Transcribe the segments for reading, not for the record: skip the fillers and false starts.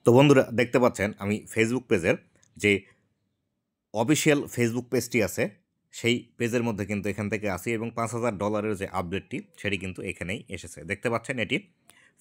তো বন্ধুরা দেখতে পাচ্ছেন আমি ফেসবুক পেজের যে অফিসিয়াল ফেসবুক পেজটি আছে সেই পেজের মধ্যে কিন্তু এখান থেকে আসি এবং $৫,০০০ যে আপডেটটি সেটি কিন্তু এখানেই এসেছে। দেখতে পাচ্ছেন এটি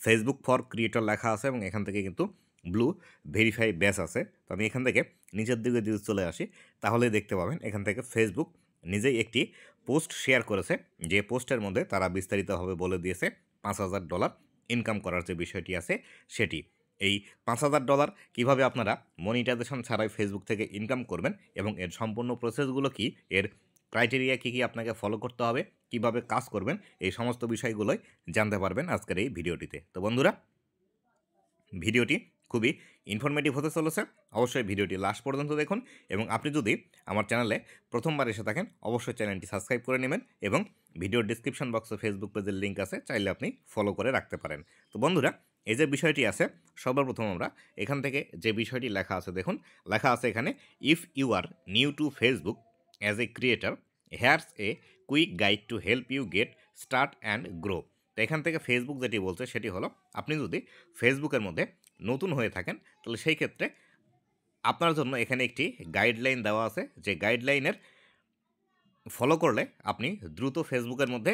ফেসবুক ফর ক্রিয়েটর লেখা আছে এবং এখান থেকে কিন্তু ব্লু ভেরিফাই ব্যাচ আছে। তো আমি এখান থেকে নিচের দিকে যদি চলে আসি তাহলে দেখতে পাবেন এখান থেকে ফেসবুক নিজেই একটি পোস্ট শেয়ার করেছে, যে পোস্টের মধ্যে তারা বিস্তারিতভাবে বলে দিয়েছে $৫,০০০ ইনকাম করার যে বিষয়টি আছে সেটি। এই $৫,০০০ কিভাবে আপনারা মনিটাইজেশন ছাড়াই ফেসবুক থেকে ইনকাম করবেন এবং এর সম্পূর্ণ প্রসেসগুলো কি, এর ক্রাইটেরিয়া কী কী আপনাকে ফলো করতে হবে, কিভাবে কাজ করবেন, এই সমস্ত বিষয়গুলোই জানতে পারবেন আজকের এই ভিডিওটিতে। তো বন্ধুরা ভিডিওটি খুবই ইনফরমেটিভ হতে চলেছে, অবশ্যই ভিডিওটি লাস্ট পর্যন্ত দেখুন এবং আপনি যদি আমার চ্যানেলে প্রথমবার এসে থাকেন অবশ্যই চ্যানেলটি সাবস্ক্রাইব করে নেবেন এবং ভিডিওর ডিসক্রিপশন বক্সে ফেসবুক পেজের লিঙ্ক আছে, চাইলে আপনি ফলো করে রাখতে পারেন। তো বন্ধুরা এই যে বিষয়টি আছে, সর্বপ্রথম আমরা এখান থেকে যে বিষয়টি লেখা আছে দেখুন, লেখা আছে এখানে if you are new to Facebook as a creator here's a quick guide to help you get start and grow. তো এখান থেকে ফেসবুক যেটি বলছে সেটি হলো আপনি যদি ফেসবুকের মধ্যে নতুন হয়ে থাকেন তাহলে সেই ক্ষেত্রে আপনার জন্য এখানে একটি গাইডলাইন দেওয়া আছে, যে গাইডলাইনের ফলো করলে আপনি দ্রুত ফেসবুকের মধ্যে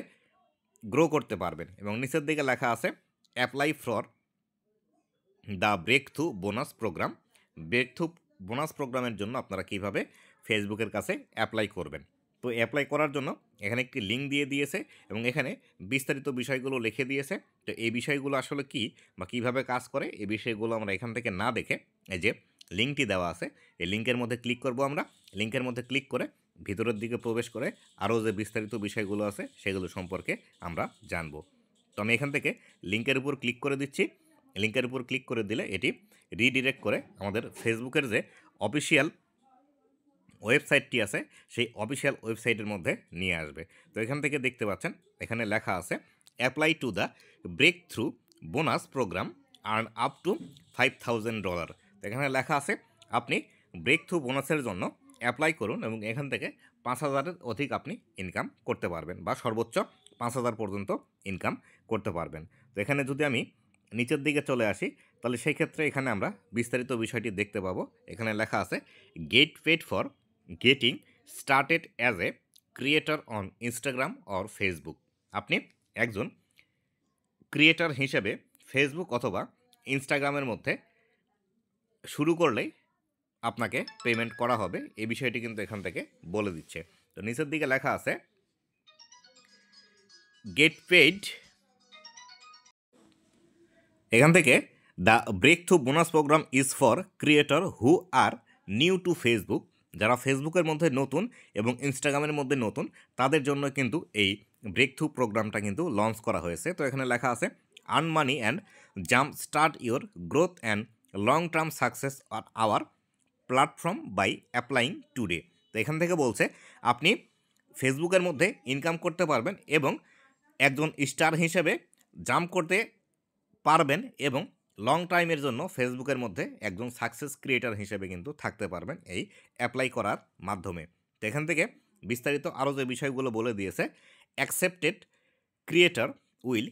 গ্রো করতে পারবেন। এবং নিচের দিকে লেখা আছে apply for the break through bonus programme. Break through bonus প্রোগ্রামের জন্য আপনারা কিভাবে ফেসবুকের কাছে অ্যাপ্লাই করবেন। তো অ্যাপ্লাই করার জন্য এখানে একটি লিঙ্ক দিয়ে দিয়েছে এবং এখানে বিস্তারিত বিষয়গুলো লিখে দিয়েছে। তো এই বিষয়গুলো আসলে কি বা কিভাবে কাজ করে এই বিষয়গুলো আমরা এখান থেকে না দেখে এই যে লিঙ্কটি দেওয়া আছে এই লিঙ্কের মধ্যে ক্লিক করব। আমরা লিঙ্কের মধ্যে ক্লিক করে ভিতরের দিকে প্রবেশ করে আরও যে বিস্তারিত বিষয়গুলো আছে সেগুলো সম্পর্কে আমরা জানব। তো আমি এখান থেকে লিঙ্কের উপর ক্লিক করে দিচ্ছি। লিঙ্কের উপর ক্লিক করে দিলে এটি রিডিরেক্ট করে আমাদের ফেসবুকের যে অফিসিয়াল ওয়েবসাইটটি আছে সেই অফিসিয়াল ওয়েবসাইটের মধ্যে নিয়ে আসবে। তো এখান থেকে দেখতে পাচ্ছেন এখানে লেখা আছে apply to the break through bonus programme earn up to $5,000। তো এখানে লেখা আছে আপনি ব্রেক থ্রু বোনাসের জন্য অ্যাপ্লাই করুন এবং এখান থেকে 5,000-এর অধিক আপনি ইনকাম করতে পারবেন বা সর্বোচ্চ 5,000 পর্যন্ত ইনকাম করতে পারবেন। তো এখানে যদি আমি নিচের দিকে চলে আসি তাহলে সেই ক্ষেত্রে এখানে আমরা বিস্তারিত বিষয়টি দেখতে পাবো। এখানে লেখা আছে get paid for getting started as a creator on Instagram or Facebook. আপনি একজন ক্রিয়েটর হিসেবে ফেসবুক অথবা ইনস্টাগ্রামের মধ্যে শুরু করলেই আপনাকে পেমেন্ট করা হবে, এই বিষয়টি কিন্তু এখান থেকে বলে দিচ্ছে। তো নিচের দিকে লেখা আছে গেট পেইড, এখান থেকে the break through bonus program is for creator who are new to Facebook. যারা ফেসবুকের মধ্যে নতুন এবং ইনস্টাগ্রামের মধ্যে নতুন তাদের জন্য কিন্তু এই ব্রেক থ্রু প্রোগ্রামটা কিন্তু লঞ্চ করা হয়েছে। তো এখানে লেখা আছে earn money and jump start your growth and long term success on our platform by applying today. তো এখান থেকে বলছে আপনি ফেসবুকের মধ্যে ইনকাম করতে পারবেন এবং একজন স্টার হিসেবে জাম্প করতে পারবেন এবং লং টাইমের জন্য ফেসবুকের মধ্যে একজন সাকসেস ক্রিয়েটর হিসেবে কিন্তু থাকতে পারবেন এই অ্যাপ্লাই করার মাধ্যমে। তো এখান থেকে বিস্তারিত আরও যে বিষয়গুলো বলে দিয়েছে accepted creator will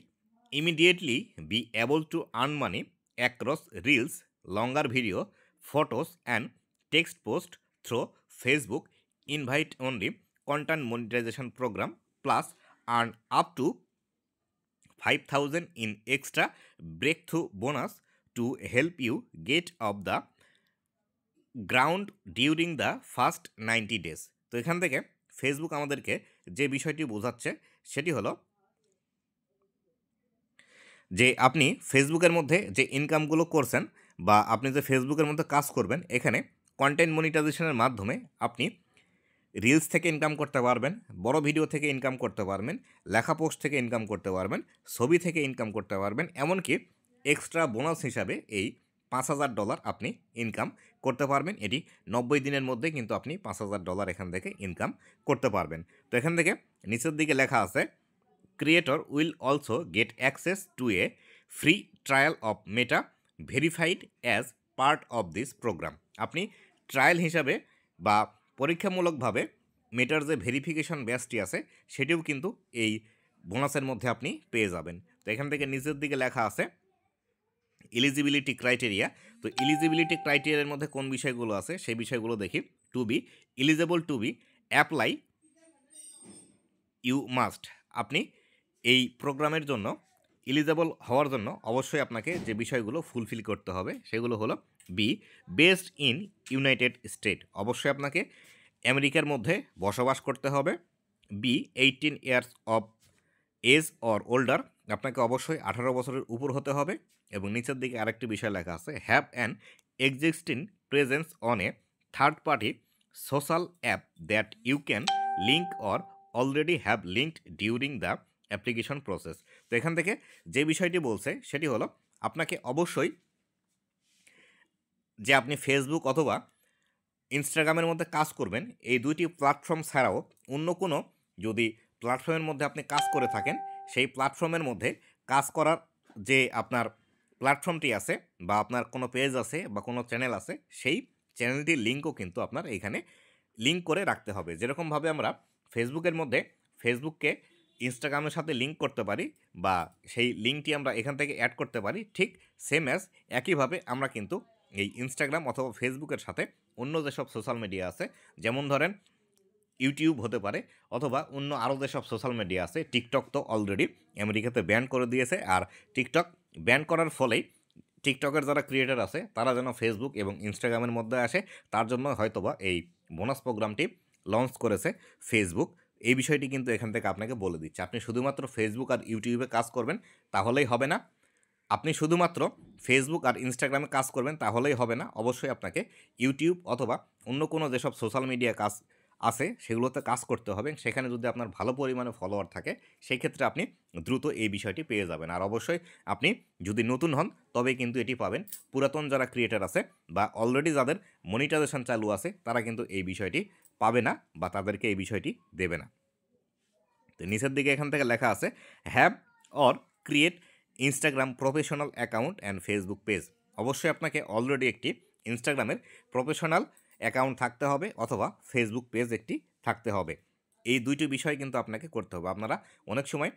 immediately be able to earn money across reels, longer video, photos and text post through Facebook invite only content monetization program plus earn up to 5,000 in extra breakthrough bonus to help you get off the ground during the first 90 days। তো এখান থেকে Facebook আমাদেরকে যে বিষয়টি বোঝাচ্ছে সেটি হলো যে আপনি ফেসবুকের মধ্যে যে ইনকামগুলো করছেন বা আপনি যে ফেসবুকের মধ্যে কাজ করবেন এখানে কন্টেন্ট মনিটাইজেশনের মাধ্যমে আপনি রিলস থেকে ইনকাম করতে পারবেন, বড় ভিডিও থেকে ইনকাম করতে পারবেন, লেখা পোস্ট থেকে ইনকাম করতে পারবেন, ছবি থেকে ইনকাম করতে পারবেন, এমনকি এক্সট্রা বোনাস হিসাবে এই $5,000 আপনি ইনকাম করতে পারবেন। এটি 90 দিনের মধ্যে কিন্তু আপনি $5,000 এখান থেকে ইনকাম করতে পারবেন। তো এখান থেকে নিচের দিকে লেখা আছে creator will also get access to a free trial of Meta verified as part of this program. আপনি ট্রায়াল হিসাবে বা পরীক্ষামূলকভাবে মেটার যে ভেরিফিকেশন ব্যাচটি আছে সেটিও কিন্তু এই বোনাসের মধ্যে আপনি পেয়ে যাবেন। তো এখান থেকে নিচের দিকে লেখা আছে এলিজিবিলিটি ক্রাইটেরিয়া। তো এলিজিবিলিটি ক্রাইটেরিয়ার মধ্যে কোন বিষয়গুলো আছে সেই বিষয়গুলো দেখি। To be eligible to be apply you must, আপনি এই প্রোগ্রামের জন্য এলিজেবল হওয়ার জন্য অবশ্যই আপনাকে যে বিষয়গুলো ফুলফিল করতে হবে সেগুলো হলো be based in United State, অবশ্যই আপনাকে আমেরিকার মধ্যে বসবাস করতে হবে। Be 18 years of age or older, আপনাকে অবশ্যই 18 বছরের উপর হতে হবে। এবং নিচের দিকে আরেকটি বিষয় লেখা আছে have an existing presence on a third party social app that you can link or already have linked during the application process. তো এখান থেকে যে বিষয়টি বলছে সেটি হলো আপনাকে অবশ্যই যে আপনি ফেসবুক অথবা ইনস্টাগ্রামের মধ্যে কাজ করবেন, এই দুইটি প্ল্যাটফর্ম ছাড়াও অন্য কোনো যদি প্ল্যাটফর্মের মধ্যে আপনি কাজ করে থাকেন, সেই প্ল্যাটফর্মের মধ্যে কাজ করার যে আপনার প্ল্যাটফর্মটি আছে বা আপনার কোনো পেজ আছে বা কোনো চ্যানেল আছে, সেই চ্যানেলটির লিঙ্কও কিন্তু আপনার এইখানে লিঙ্ক করে রাখতে হবে। যেরকমভাবে আমরা ফেসবুকের মধ্যে ফেসবুককে ইনস্টাগ্রামের সাথে লিঙ্ক করতে পারি বা সেই লিঙ্কটি আমরা এখান থেকে অ্যাড করতে পারি, ঠিক সেম অ্যাজ একইভাবে আমরা কিন্তু এই ইনস্টাগ্রাম অথবা ফেসবুকের সাথে অন্য যেসব সোশ্যাল মিডিয়া আছে, যেমন ধরেন ইউটিউব হতে পারে অথবা অন্য আরও যেসব সোশ্যাল মিডিয়া আছে, টিকটক তো অলরেডি আমেরিকাতে ব্যান করে দিয়েছে। আর টিকটক ব্যান করার ফলেই টিকটকের যারা ক্রিয়েটার আছে তারা যেন ফেসবুক এবং ইনস্টাগ্রামের মধ্যে আসে, তার জন্য হয়তোবা এই বোনাস প্রোগ্রামটি লঞ্চ করেছে ফেসবুক। এই বিষয়টি কিন্তু এখান থেকে আপনাকে বলে দিচ্ছে। আপনি শুধুমাত্র ফেসবুক আর ইউটিউবে কাজ করবেন তাহলেই হবে না, আপনি শুধুমাত্র ফেসবুক আর ইনস্টাগ্রামে কাজ করবেন তাহলেই হবে না, অবশ্যই আপনাকে ইউটিউব অথবা অন্য কোনো যেসব সোশ্যাল মিডিয়া কাজ আছে সেগুলোতে কাজ করতে হবে। সেখানে যদি আপনার ভালো পরিমাণে ফলোয়ার থাকে সেই ক্ষেত্রে আপনি দ্রুত এই বিষয়টি পেয়ে যাবেন। আর অবশ্যই আপনি যদি নতুন হন তবেই কিন্তু এটি পাবেন। পুরাতন যারা ক্রিয়েটার আছে বা অলরেডি যাদের মনিটাইজেশন চালু আছে তারা কিন্তু এই বিষয়টি পাবে না বা তাদেরকে এই বিষয়টি দেবে না। তো নিচের দিকে এখান থেকে লেখা আছে have or create Instagram professional account and Facebook page, অবশ্যই আপনাকে অলরেডি একটি ইনস্টাগ্রামের প্রফেশনাল অ্যাকাউন্ট থাকতে হবে অথবা ফেসবুক পেজ একটি থাকতে হবে। এই দুইটি বিষয় কিন্তু আপনাকে করতে হবে। আপনারা অনেক সময়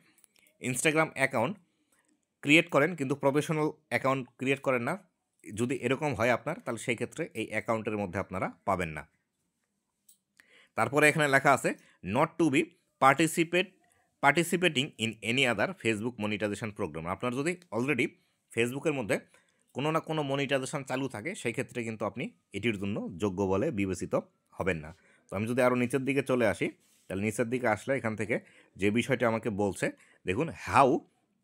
ইনস্টাগ্রাম অ্যাকাউন্ট ক্রিয়েট করেন কিন্তু প্রফেশনাল অ্যাকাউন্ট ক্রিয়েট করেন না, যদি এরকম হয় আপনার তাহলে সেই ক্ষেত্রে এই অ্যাকাউন্টের মধ্যে আপনারা পাবেন না। তারপরে এখানে লেখা আছে not to be participating in any other Facebook monetization program, আপনার যদি অলরেডি ফেসবুকের মধ্যে কোনো না কোনো মনিটাইজেশন চালু থাকে সেই ক্ষেত্রে কিন্তু আপনি এটির জন্য যোগ্য বলে বিবেচিত হবেন না। তো আমি যদি আরও নিচের দিকে চলে আসি, তাহলে নিচের দিকে আসলে এখান থেকে যে বিষয়টি আমাকে বলছে দেখুন how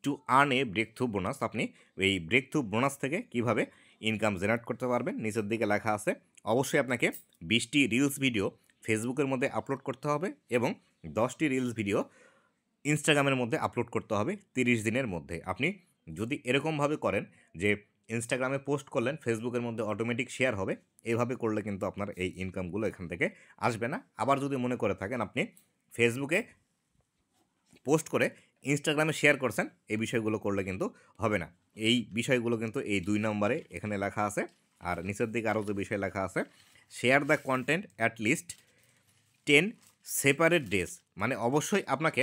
to earn a break through bonus, আপনি এই ব্রেক থ্রু বোনাস থেকে কীভাবে ইনকাম জেনারেট করতে পারবেন। নিচের দিকে লেখা আছে অবশ্যই আপনাকে 20টি রিলস ভিডিও ফেসবুকের মধ্যে আপলোড করতে হবে এবং 10টি রিলস ভিডিও ইনস্টাগ্রামের মধ্যে আপলোড করতে হবে 30 দিনের মধ্যে। আপনি যদি এরকমভাবে করেন যে ইনস্টাগ্রামে পোস্ট করলেন ফেসবুকের মধ্যে অটোমেটিক শেয়ার হবে, এইভাবে করলে কিন্তু আপনার এই ইনকামগুলো এখান থেকে আসবে না। আবার যদি মনে করে থাকেন আপনি ফেসবুকে পোস্ট করে ইনস্টাগ্রামে শেয়ার করছেন, এই বিষয়গুলো করলে কিন্তু হবে না। এই বিষয়গুলো কিন্তু এই 2 নম্বরে এখানে লেখা আছে। আর নিচের দিকে আরও যে বিষয় লেখা আছে share the content at least 10 separate days, মানে অবশ্যই আপনাকে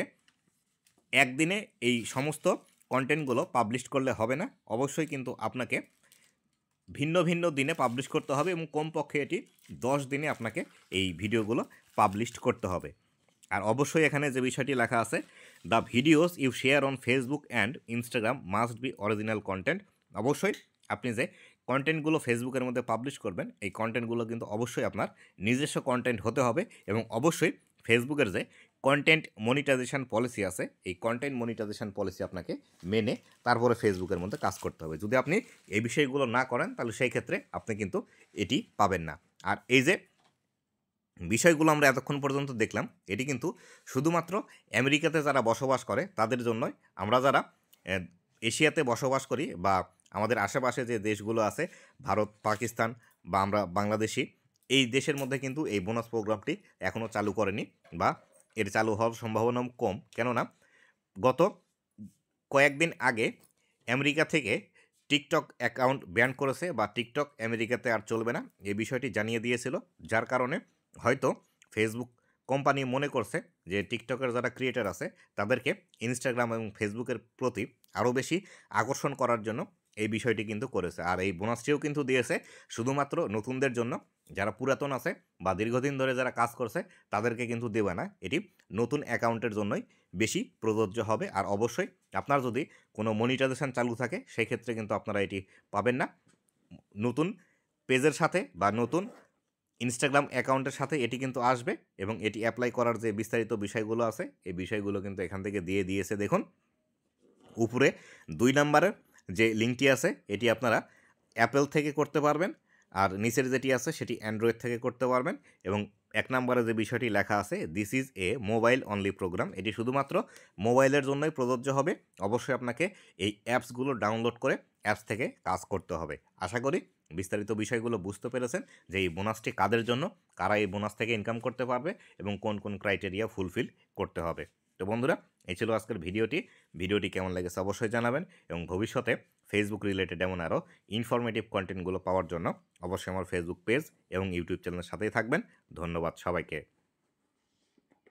একদিনে এই সমস্ত কন্টেন্টগুলো পাবলিশ করলে হবে না, অবশ্যই কিন্তু আপনাকে ভিন্ন ভিন্ন দিনে পাবলিশ করতে হবে এবং কমপক্ষে এটি 10 দিনে আপনাকে এই ভিডিওগুলো পাবলিশ করতে হবে। আর অবশ্যই এখানে যে বিষয়টি লেখা আছে the videos you share on Facebook and Instagram must be original content, অবশ্যই আপনি যে কন্টেন্টগুলো ফেসবুকের মধ্যে পাবলিশ করবেন এই কন্টেন্টগুলো কিন্তু অবশ্যই আপনার নিজস্ব কন্টেন্ট হতে হবে এবং অবশ্যই ফেসবুকের যে কন্টেন্ট মনিটাইজেশন পলিসি আছে এই কন্টেন্ট মনিটাইজেশন পলিসি আপনাকে মেনে তারপরে ফেসবুকের মধ্যে কাজ করতে হবে। যদি আপনি এই বিষয়গুলো না করেন তাহলে সেই ক্ষেত্রে আপনি কিন্তু এটি পাবেন না। আর এই যে বিষয়গুলো আমরা এতক্ষণ পর্যন্ত দেখলাম এটি কিন্তু শুধুমাত্র আমেরিকাতে যারা বসবাস করে তাদের জন্যই। আমরা যারা এশিয়াতে বসবাস করি বা আমাদের আশেপাশে যে দেশগুলো আছে ভারত, পাকিস্তান বা আমরা বাংলাদেশি, এই দেশের মধ্যে কিন্তু এই বোনাস প্রোগ্রামটি এখনও চালু করেনি বা এর চালু হওয়ার সম্ভাবনা কম। কেননা গত কয়েকদিন আগে আমেরিকা থেকে টিকটক অ্যাকাউন্ট ব্যান করেছে বা টিকটক আমেরিকাতে আর চলবে না, এই বিষয়টি জানিয়ে দিয়েছিল। যার কারণে হয়তো ফেসবুক কোম্পানি মনে করছে যে টিকটকের যারা ক্রিয়েটার আছে তাদেরকে ইনস্টাগ্রাম এবং ফেসবুকের প্রতি আরও বেশি আকর্ষণ করার জন্য এই বিষয়টি কিন্তু করেছে। আর এই বোনাসটিও কিন্তু দিয়েছে শুধুমাত্র নতুনদের জন্য, যারা পুরাতন আছে বা দীর্ঘদিন ধরে যারা কাজ করছে তাদেরকে কিন্তু দেবে না। এটি নতুন অ্যাকাউন্টের জন্যই বেশি প্রযোজ্য হবে। আর অবশ্যই আপনার যদি কোনো মনিটাইজেশন চালু থাকে সেক্ষেত্রে কিন্তু আপনারা এটি পাবেন না। নতুন পেজের সাথে বা নতুন ইনস্টাগ্রাম অ্যাকাউন্টের সাথে এটি কিন্তু আসবে এবং এটি অ্যাপ্লাই করার যে বিস্তারিত বিষয়গুলো আছে এই বিষয়গুলো কিন্তু এখান থেকে দিয়ে দিয়েছে। দেখুন উপরে 2 নাম্বারের যে লিঙ্কটি আছে এটি আপনারা অ্যাপেল থেকে করতে পারবেন, আর নিচের যেটি আছে সেটি অ্যান্ড্রয়েড থেকে করতে পারবেন। এবং 1 নাম্বারে যে বিষয়টি লেখা আছে this is a mobile only program, এটি শুধুমাত্র মোবাইলের জন্যই প্রযোজ্য হবে। অবশ্যই আপনাকে এই অ্যাপসগুলো ডাউনলোড করে অ্যাপস থেকে কাজ করতে হবে। আশা করি বিস্তারিত বিষয়গুলো বুঝতে পেরেছেন যে এই বোনাসটি কাদের জন্য, কারা এই বোনাস থেকে ইনকাম করতে পারবে এবং কোন কোন ক্রাইটেরিয়া ফুলফিল করতে হবে। তো বন্ধুরা, এই ছিল আজকের ভিডিওটি কেমন লেগেছে অবশ্যই জানাবেন এবং ভবিষ্যতে ফেসবুক রিলেটেড এমন আরও ইনফরমেটিভ কন্টেন্টগুলো পাওয়ার জন্য অবশ্যই আমার ফেসবুক পেজ এবং ইউটিউব চ্যানেলের সাথেই থাকবেন। ধন্যবাদ সবাইকে।